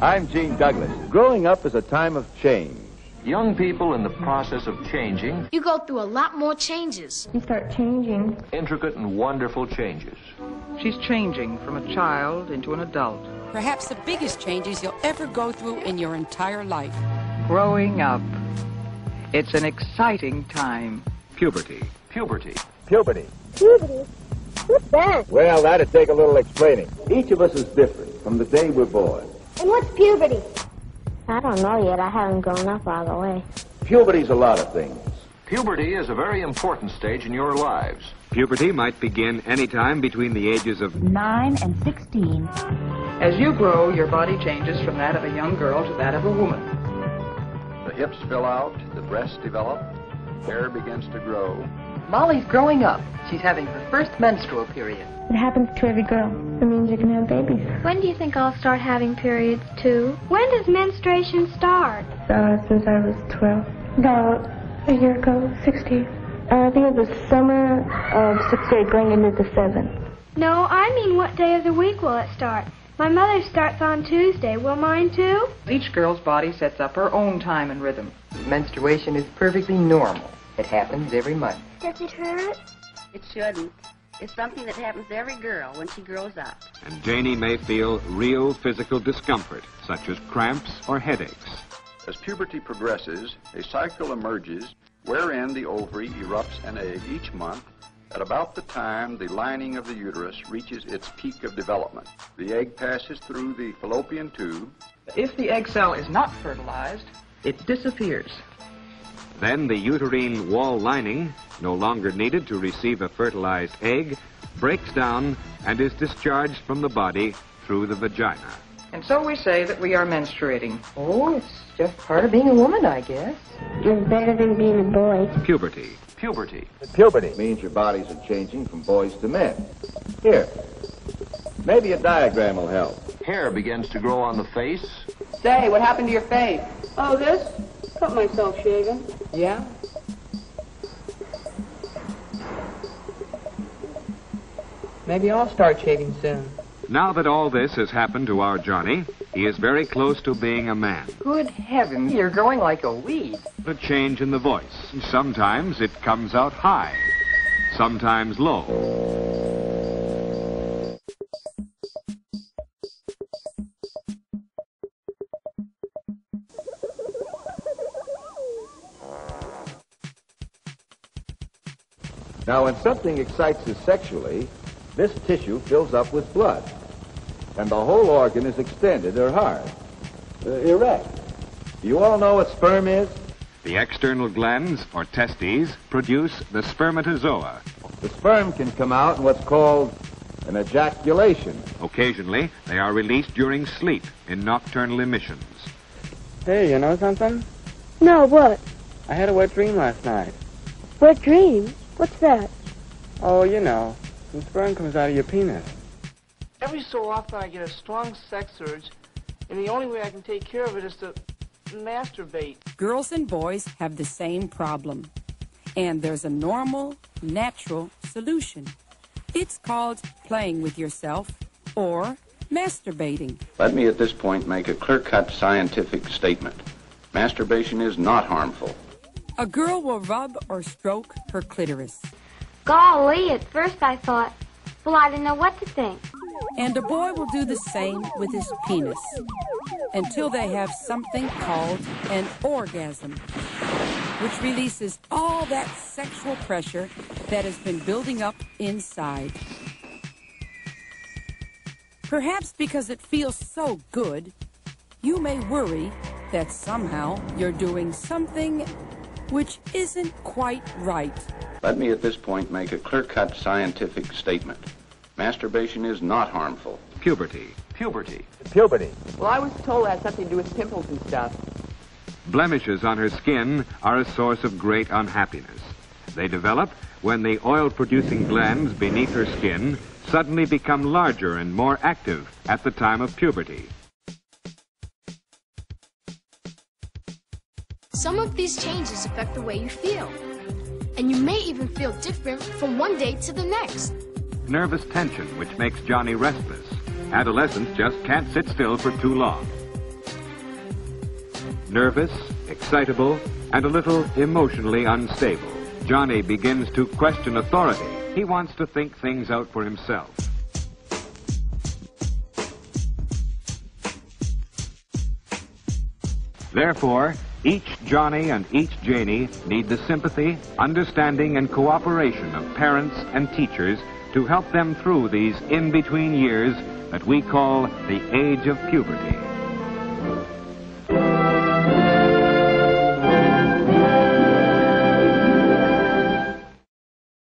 I'm Gene Douglas. Growing up is a time of change. Young people in the process of changing. You go through a lot more changes. You start changing. Intricate and wonderful changes. She's changing from a child into an adult. Perhaps the biggest changes you'll ever go through in your entire life. Growing up. It's an exciting time. Puberty. Puberty. Puberty. Puberty? What's that? Well, that'd take a little explaining. Each of us is different from the day we're born. And what's puberty? I don't know yet. I haven't grown up all the way. Puberty's a lot of things. Puberty is a very important stage in your lives. Puberty might begin anytime between the ages of 9 and 16. As you grow, your body changes from that of a young girl to that of a woman. The hips fill out, the breasts develop, hair begins to grow. Molly's growing up. She's having her first menstrual period. It happens to every girl. It means you can have babies. When do you think I'll start having periods, too? When does menstruation start? Since I was 12. About a year ago, 16. I think it was summer of 6th grade going into the 7th. No, I mean what day of the week will it start? My mother starts on Tuesday. Will mine, too? Each girl's body sets up her own time and rhythm. Menstruation is perfectly normal. It happens every month. Does it hurt? It shouldn't. It's something that happens to every girl when she grows up. and Janie may feel real physical discomfort, such as cramps or headaches. As puberty progresses, a cycle emerges wherein the ovary erupts an egg each month at about the time the lining of the uterus reaches its peak of development. The egg passes through the fallopian tube. If the egg cell is not fertilized, it disappears. Then the uterine wall lining, no longer needed to receive a fertilized egg, breaks down and is discharged from the body through the vagina. And so we say that we are menstruating. Oh, it's just part of being a woman, I guess. It's better than being a boy. Puberty. Puberty. Puberty means your bodies are changing from boys to men. Here, maybe a diagram will help. Hair begins to grow on the face. Say, what happened to your face? Oh, this? Cut myself shaving. Yeah? Maybe I'll start shaving soon. Now that all this has happened to our Johnny, he is very close to being a man. Good heavens, you're growing like a weed. A change in the voice. Sometimes it comes out high, sometimes low. Now, when something excites us sexually, this tissue fills up with blood, and the whole organ is extended or hard, erect. Do you all know what sperm is? The external glands, or testes, produce the spermatozoa. The sperm can come out in what's called an ejaculation. Occasionally, they are released during sleep in nocturnal emissions. Hey, you know something? No, what? I had a wet dream last night. What dream? What's that? Oh, you know, some sperm comes out of your penis. Every so often I get a strong sex urge, and the only way I can take care of it is to masturbate. Girls and boys have the same problem, and there's a normal, natural solution. It's called playing with yourself or masturbating. Let me at this point make a clear-cut scientific statement. Masturbation is not harmful. A girl will rub or stroke her clitoris. Golly, at first I thought, well, I didn't know what to think. And a boy will do the same with his penis until they have something called an orgasm, which releases all that sexual pressure that has been building up inside. Perhaps because it feels so good, you may worry that somehow you're doing something which isn't quite right. Let me at this point make a clear-cut scientific statement. Masturbation is not harmful. Puberty. Puberty. Puberty. Well, I was told it had something to do with pimples and stuff. Blemishes on her skin are a source of great unhappiness. They develop when the oil-producing glands beneath her skin suddenly become larger and more active at the time of puberty. Some of these changes affect the way you feel. And you may even feel different from one day to the next. Nervous tension, which makes Johnny restless. Adolescents just can't sit still for too long. nervous, excitable, and a little emotionally unstable. Johnny begins to question authority. He wants to think things out for himself. Therefore, each Johnny and each Janie need the sympathy, understanding, and cooperation of parents and teachers to help them through these in-between years that we call the age of puberty.